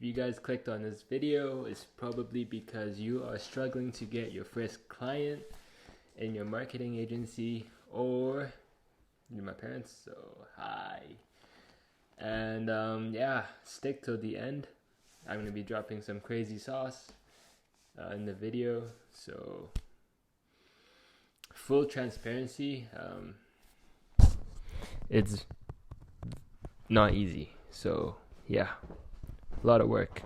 you guys clicked on this video, it's probably because you are struggling to get your first client in your marketing agency, or you're my parents, so hi. And yeah, stick till the end. I'm gonna be dropping some crazy sauce in the video, so full transparency, it's not easy, so yeah, a lot of work.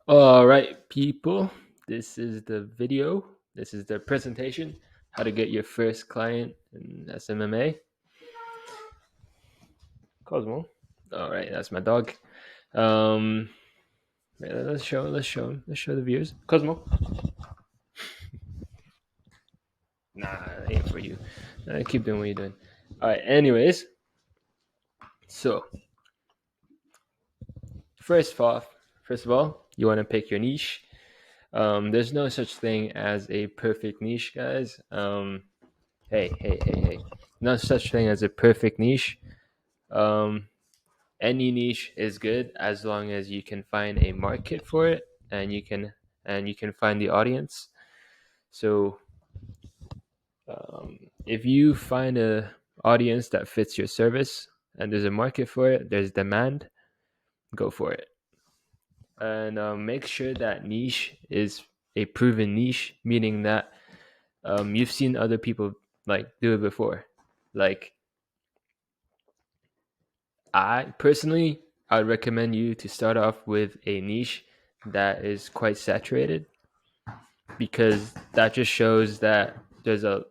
All right, people, this is the video. This is the presentation, how to get your first client in SMMA. Cosmo. All right, that's my dog. Let's show the viewers. Cosmo. Nah, that ain't for you. Keep doing what you're doing. All right. Anyways, so first of all, you want to pick your niche. There's no such thing as a perfect niche, guys. Hey. No such thing as a perfect niche. Any niche is good as long as you can find a market for it and you can find the audience. So if you find a audience that fits your service and there's a market for it, there's demand, go for it. And make sure that niche is a proven niche, meaning that you've seen other people like do it before. Like, I personally, I'd recommend you to start off with a niche that is quite saturated, because that just shows that the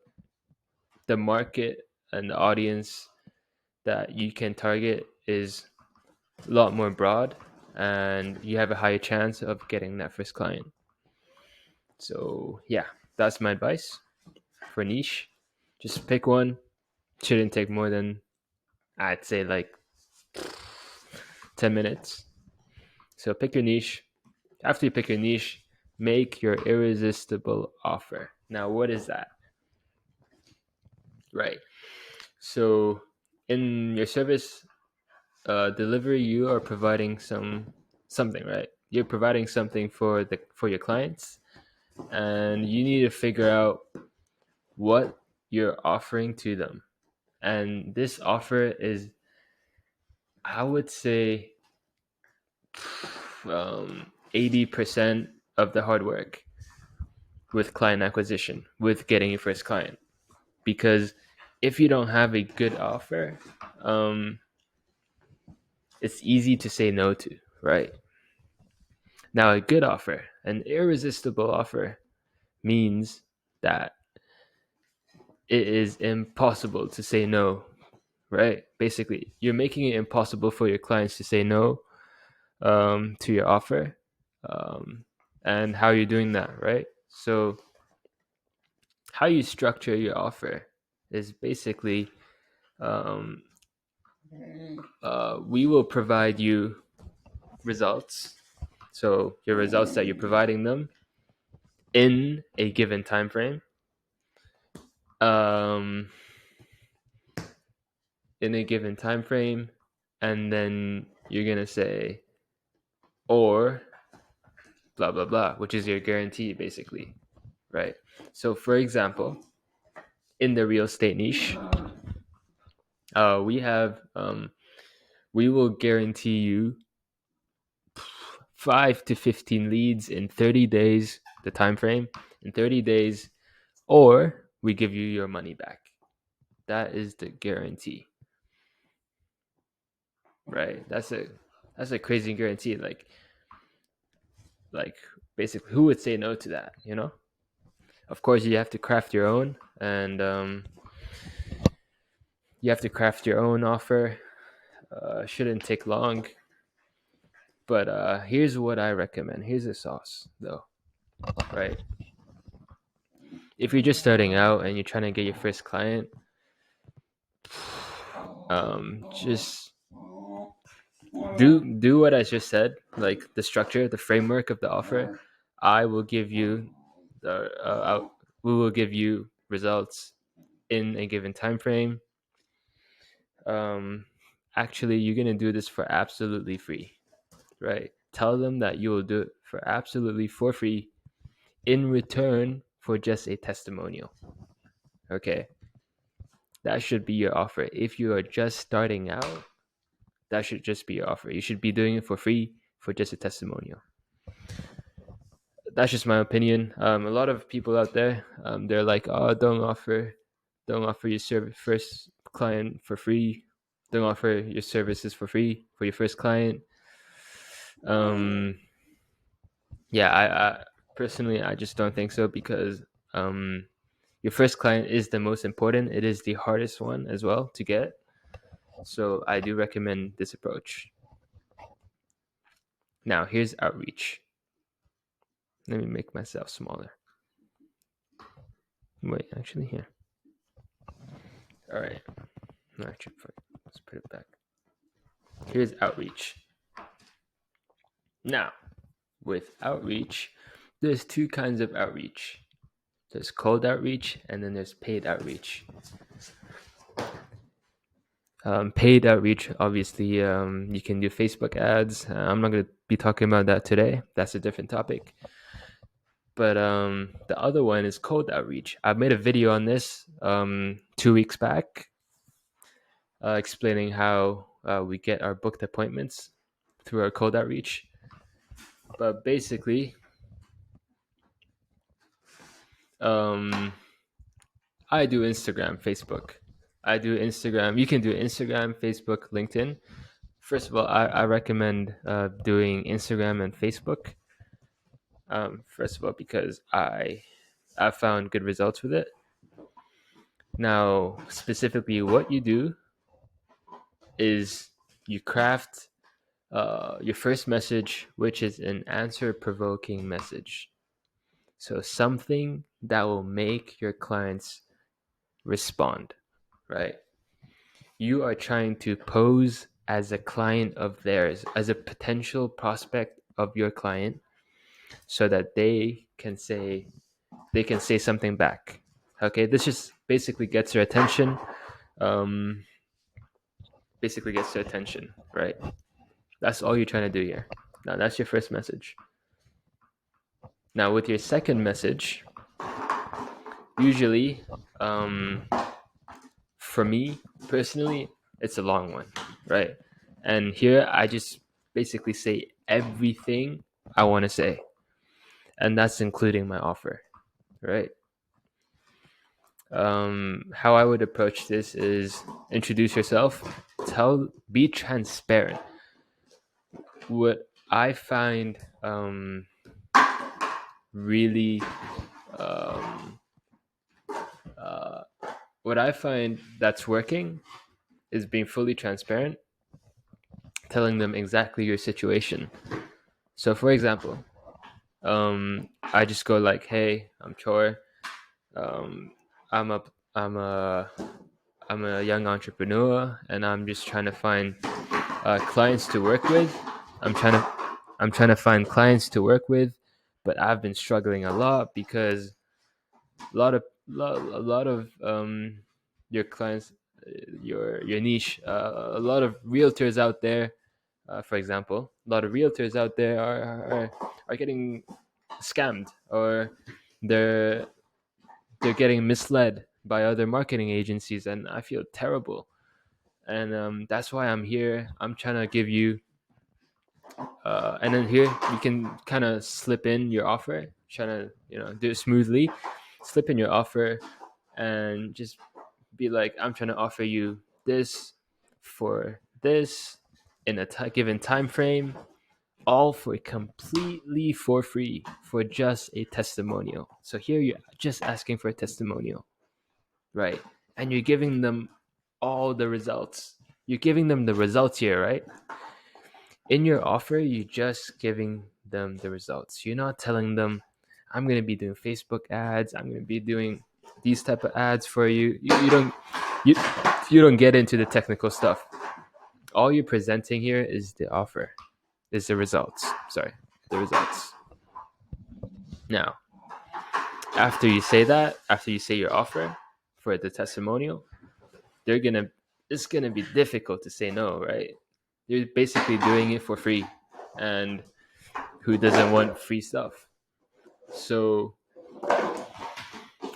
market and the audience that you can target is a lot more broad, and you have a higher chance of getting that first client. So yeah, that's my advice for niche. Just pick one. Shouldn't take more than, I'd say, like 10 minutes. So pick your niche. After you pick your niche, make your irresistible offer. Now, what is that? Right. So in your service delivery, you are providing something, right? You're providing something for your clients, and you need to figure out what you're offering to them. And this offer is, I would say, 80% of the hard work with client acquisition, with getting your first client. Because if you don't have a good offer, it's easy to say no to, right? Now, a good offer, an irresistible offer, means that it is impossible to say no, right? Basically, you're making it impossible for your clients to say no to your offer. And how you're doing that, right? So how you structure your offer is basically, we will provide you results. So your results that you're providing them in a given time frame. In a given time frame, and then you're gonna say, or blah blah blah, which is your guarantee, basically, right? So for example, in the real estate niche, we will guarantee you 5 to 15 leads in 30 days, the time frame, in 30 days, or we give you your money back. That is the guarantee, right? That's a crazy guarantee. Like basically, who would say no to that, you know? Of course, you have to craft your own, and you have to craft your own offer. Shouldn't take long. But here's what I recommend. Here's the sauce, though, right? If you're just starting out and you're trying to get your first client, just do what I just said, like the structure, the framework of the offer. I will give you we will give you results in a given time frame. actually you're going to do this for absolutely free, right? Tell them that you will do it for absolutely for free in return for just a testimonial. Okay. That should be your offer. If you are just starting out, that should just be your offer. You should be doing it for free for just a testimonial. That's just my opinion. A lot of people out there, they're like, oh, don't offer your first client for free. Don't offer your services for free for your first client. Yeah, I personally, I just don't think so, because your first client is the most important. It is the hardest one as well to get. So I do recommend this approach. Now, here's outreach. Let me make myself smaller. Wait, actually, here. All right. No, actually, let's put it back. Here's outreach. Now, with outreach, there's two kinds of outreach. There's cold outreach, and then there's paid outreach. Paid outreach, obviously, you can do Facebook ads. I'm not going to be talking about that today. That's a different topic. But the other one is cold outreach. I made a video on this 2 weeks back, explaining how we get our booked appointments through our cold outreach. But basically, I do Instagram, Facebook. I do Instagram. You can do Instagram, Facebook, LinkedIn. First of all, I recommend doing Instagram and Facebook. First of all, because I found good results with it. Now, specifically, what you do is you craft your first message, which is an answer-provoking message. So something that will make your clients respond, right? You are trying to pose as a client of theirs, as a potential prospect of your client, so that they can say something back. Okay, this just basically gets their attention. Right? That's all you're trying to do here. Now, that's your first message. Now, with your second message, usually, for me personally, it's a long one, right? And here I just basically say everything I want to say, and that's including my offer, right? How I would approach this is introduce yourself, be transparent. What I find really what I find that's working is being fully transparent, telling them exactly your situation. So, for example, I just go like, "Hey, I'm Chor. Um, I'm a I'm a I'm a young entrepreneur, and I'm just trying to find clients to work with. I'm trying to find clients to work with, but I've been struggling a lot because a lot of your clients, your niche, a lot of realtors out there, for example, a lot of realtors out there are getting scammed, or they're getting misled by other marketing agencies, and I feel terrible. And that's why I'm here. I'm trying to give you and then here you can kind of slip in your offer, trying to do it smoothly, slip in your offer, and just be like, I'm trying to offer you this for this in a given time frame, all for completely for free, for just a testimonial. So here you're just asking for a testimonial, right? And you're giving them all the results. You're giving them the results here, right? In your offer, you're just giving them the results. You're not telling them, I'm going to be doing Facebook ads, I'm going to be doing these type of ads for you. You don't get into the technical stuff. All you're presenting here is the offer, is the results. Sorry, the results. Now, after you say that, after you say your offer for the testimonial, they're gonna it's gonna be difficult to say no, right? You're basically doing it for free, and who doesn't want free stuff? So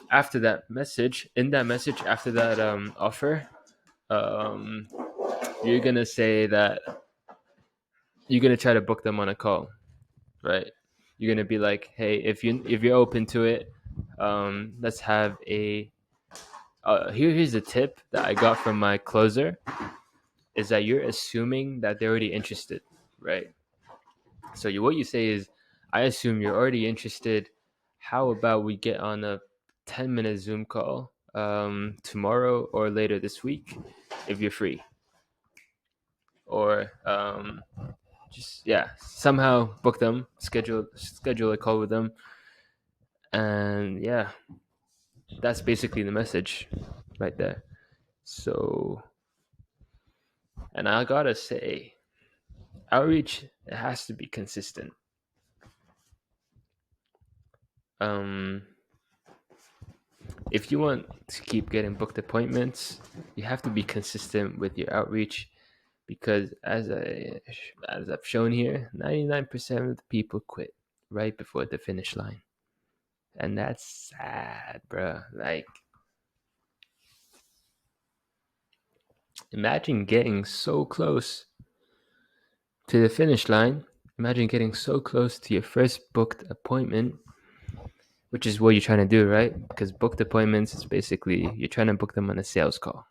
after that message, in that message, after that offer, um, you're gonna say that you're gonna try to book them on a call, right? You're gonna be like, hey, if you're open to it, let's have a. Here's a tip that I got from my closer is that you're assuming that they're already interested, right? So what you say is, I assume you're already interested. How about we get on a 10-minute Zoom call tomorrow or later this week if you're free? Or just yeah, somehow book them, schedule a call with them, and yeah, that's basically the message right there. So, and I gotta say, outreach, it has to be consistent. Um, if you want to keep getting booked appointments, you have to be consistent with your outreach, because as I've shown here, 99% of the people quit right before the finish line, and that's sad, bro. Like, imagine getting so close to the finish line. Imagine getting so close to your first booked appointment, which is what you're trying to do, right? Because booked appointments is basically you're trying to book them on a sales call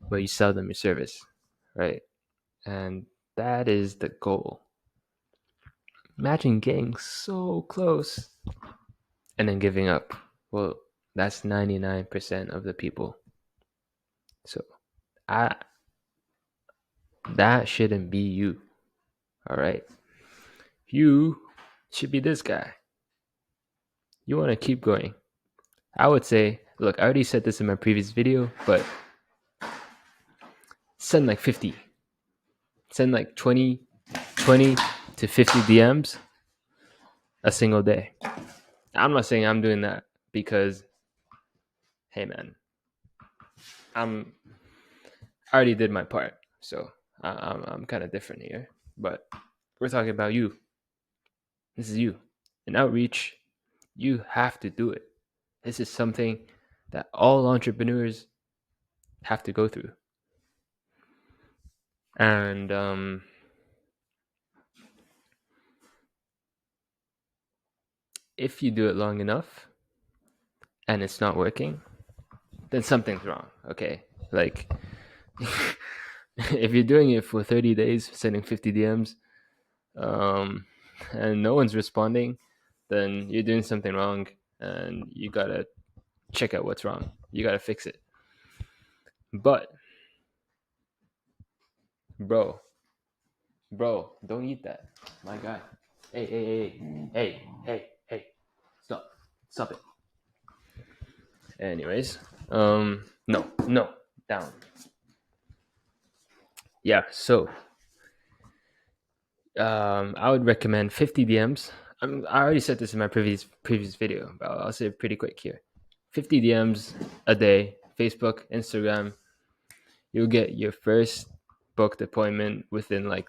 where you sell them your service, right? And that is the goal. Imagine getting so close and then giving up. Well, that's 99% of the people. So I that shouldn't be you. All right. You should be this guy. You want to keep going. I would say, look, I already said this in my previous video, but send like 50. Send like 20 to 50 DMs a single day. I'm not saying I'm doing that because, hey man, I already did my part, so I'm kind of different here. But we're talking about you. This is you. In outreach, you have to do it. This is something that all entrepreneurs have to go through. And if you do it long enough and it's not working, then something's wrong. Okay, like if you're doing it for 30 days, sending 50 DMs, and no one's responding, then you're doing something wrong, and you gotta check out what's wrong. You gotta fix it. But bro, don't eat that, my guy. Hey, stop it. Anyways, no, down. Yeah, so I would recommend 50 DMs. I already said this in my previous video, but I'll say it pretty quick here. 50 DMs a day, Facebook, Instagram. You'll get your first booked appointment within like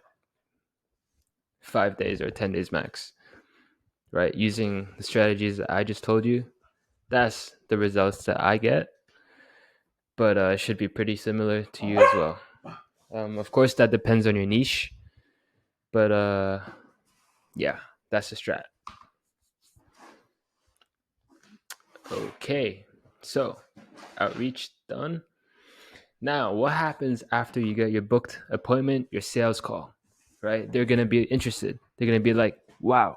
5 days or 10 days max, right? Using the strategies that I just told you, that's the results that I get, but it should be pretty similar to you as well. Of course, that depends on your niche, but yeah, that's the strat. Okay, so outreach done. Now, what happens after you get your booked appointment, your sales call, right? They're going to be interested. They're going to be like, wow,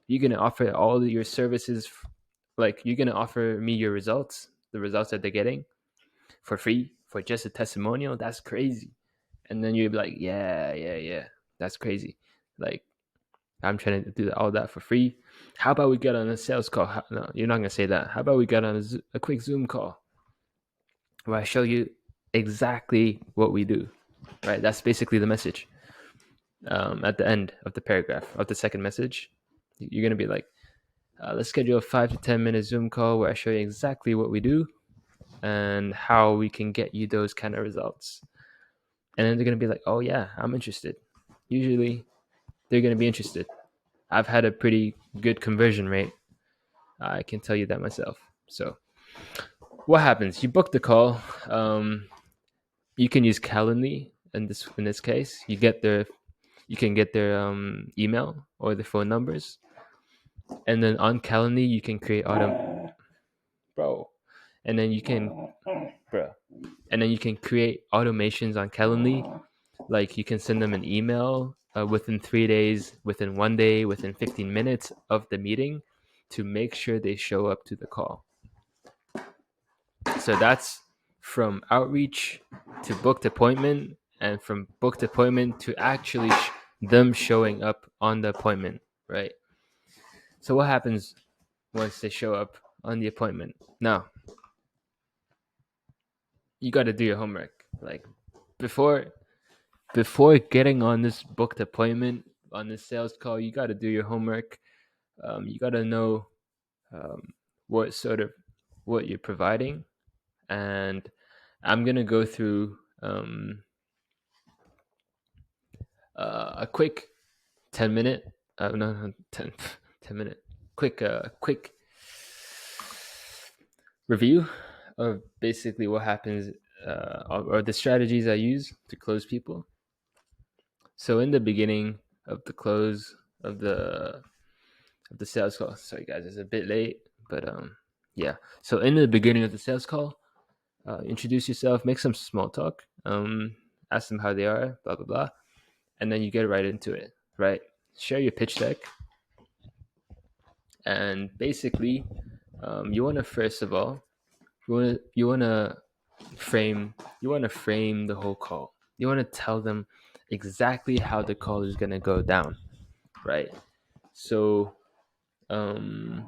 you're going to offer all your services, like you're going to offer me your results, the results that they're getting for free for just a testimonial. That's crazy. And then you'll be like, yeah, that's crazy. Like, I'm trying to do all that for free. How about we get on a sales call? No, you're not going to say that. How about we get on a quick Zoom call where I show you exactly what we do, right? That's basically the message. At the end of the paragraph of the second message, you're going to be like, let's schedule a 5 to 10 minute Zoom call where I show you exactly what we do. and how we can get you those kind of results. And then they're going to be like, oh, yeah, I'm interested. Usually they're going to be interested. I've had a pretty good conversion rate. I can tell you that myself. So what happens? You book the call. You can use Calendly in this case. You can get their email or their phone numbers, and then on Calendly you can create bro, and then you can bro, and then you can create automations on Calendly. Like you can send them an email within 3 days, within 1 day, within 15 minutes of the meeting, to make sure they show up to the call. So that's from outreach to booked appointment, and from booked appointment to actually them showing up on the appointment, right? So what happens once they show up on the appointment? Now, you got to do your homework. Like before getting on this booked appointment, on this sales call, you got to do your homework. You got to know um, what you're providing, and I'm gonna go through a quick 10 minute, no, 10 minute, quick review of basically what happens or the strategies I use to close people. So in the beginning of the close of the sales call, sorry guys, it's a bit late, but yeah. So in the beginning of the sales call, introduce yourself, make some small talk, ask them how they are, blah blah blah, and then you get right into it, right? Share your pitch deck, and basically, you want to first of all, you want to frame the whole call. You want to tell them exactly how the call is going to go down, right? So, um,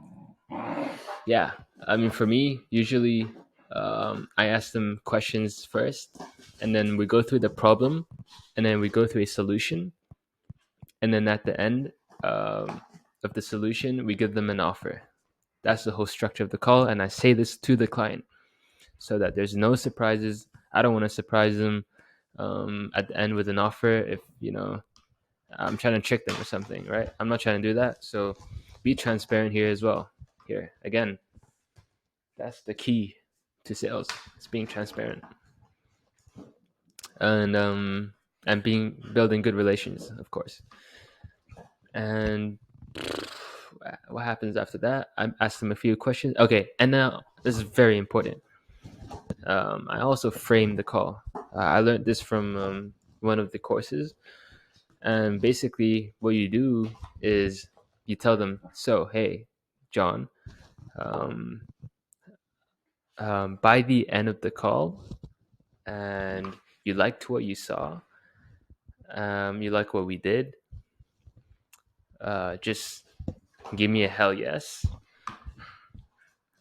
yeah, I mean, for me, usually, I ask them questions first, and then we go through the problem, and then we go through a solution, and then at the end of the solution, we give them an offer. That's the whole structure of the call, and I say this to the client so that there's no surprises. I don't want to surprise them at the end with an offer if I'm trying to trick them or something, right? I'm not trying to do that. So be transparent here as well. Here again, that's the key to sales. It's being transparent and building good relations, of course. And what happens after that? I ask them a few questions. Okay, and now this is very important. I also frame the call. I learned this from one of the courses, and basically, what you do is you tell them, "So, hey, John, um, by the end of the call, and you liked what you saw, you like what we did. Just give me a hell yes.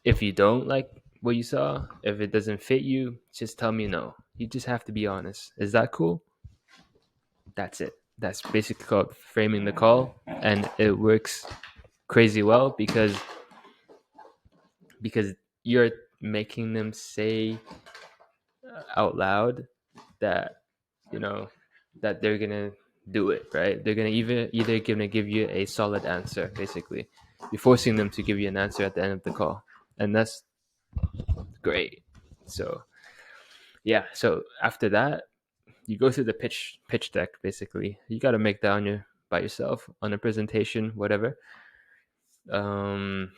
If you don't like what you saw, if it doesn't fit you, just tell me no. You just have to be honest. Is that cool?" That's it. That's basically called framing the call, and it works crazy well because you're making them say out loud that you know that they're gonna do it, right? They're gonna either gonna give you a solid answer. Basically, you're forcing them to give you an answer at the end of the call, and that's great. So yeah, so after that, you go through the pitch deck. Basically, you got to make that on your by yourself on a presentation, whatever. Um,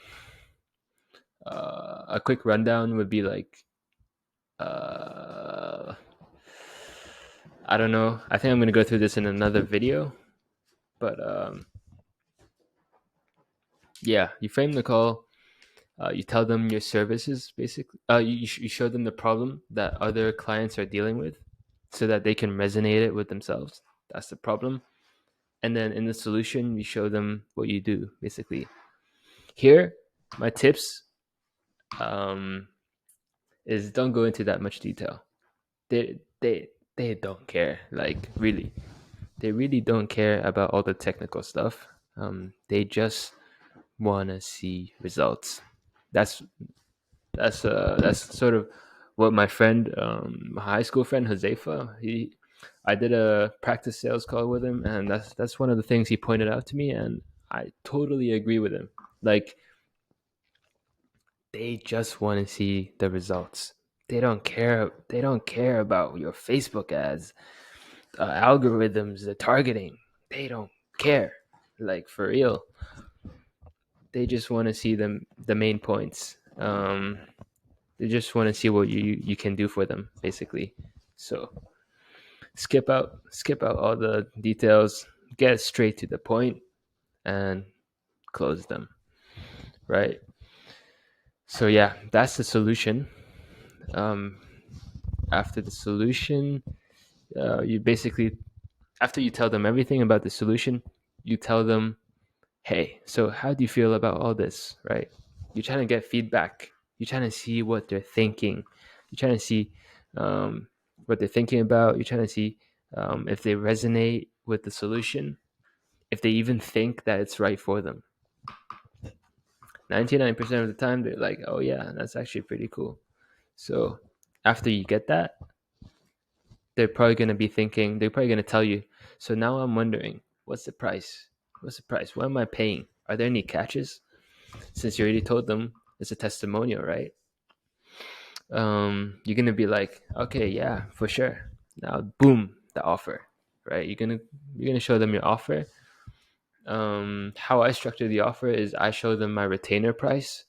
a quick rundown would be like, I don't know. I think I'm gonna go through this in another video, but yeah, you frame the call. You tell them your services, basically. You show them the problem that other clients are dealing with, so that they can resonate it with themselves. That's the problem. And then in the solution, you show them what you do, basically. Here, my tips is don't go into that much detail. They don't care. Like really, they really don't care about all the technical stuff. They just want to see results. That's sort of what my friend, my high school friend Josefa, I did a practice sales call with him, and that's one of the things he pointed out to me, and I totally agree with him. Like, they just want to see the results. They don't care. They don't care about your Facebook ads, algorithms, the targeting. They don't care. Like, for real. They just want to see the main points. They just want to see what you can do for them, basically. So skip out all the details, get straight to the point, and close them. Right. So yeah, that's the solution. Um, After the solution, you basically, after you tell them everything about the solution, you tell them, hey, so how do you feel about all this? Right. You're trying to get feedback. You're trying to see what they're thinking. You're trying to see um, what they're thinking about. You're trying to see if they resonate with the solution, if they even think that it's right for them. 99% of the time, they're like, oh, yeah, that's actually pretty cool. So after you get that, they're probably going to tell you, so now I'm wondering, what's the price? What's the price? What am I paying? Are there any catches? Since you already told them it's a testimonial, right? You're gonna be like, okay, yeah, for sure. Now, boom, the offer, right? You're gonna show them your offer. How I structure the offer is I show them my retainer price,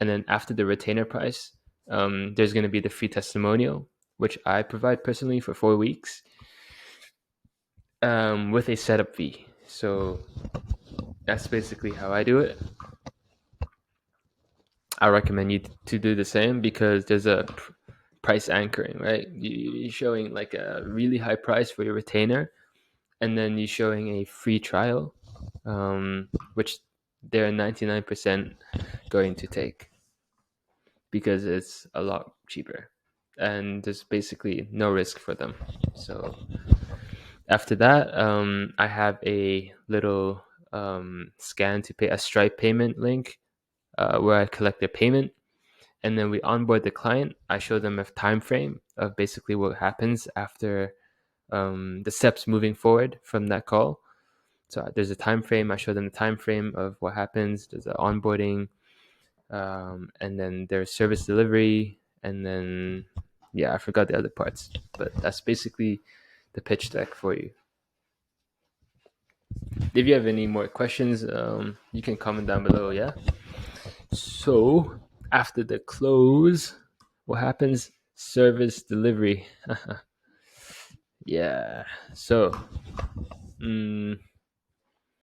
and then after the retainer price, there's gonna be the free testimonial, which I provide personally for 4 weeks, with a setup fee. So that's basically how I do it. I recommend you to do the same because there's a price anchoring, right? You're showing like a really high price for your retainer, and then you're showing a free trial, which they're 99% going to take because it's a lot cheaper and there's basically no risk for them. So after that, I have a little scan to pay, a Stripe payment link, where I collect their payment, and then we onboard the client. I show them a time frame of basically what happens after the steps moving forward from that call. So there's a time frame. I show them the time frame of what happens. There's an onboarding, and then there's service delivery, and then yeah, I forgot the other parts, but that's basically the pitch deck for you. If you have any more questions, you can comment down below. Yeah. So after the close, what happens? Service delivery. Yeah. So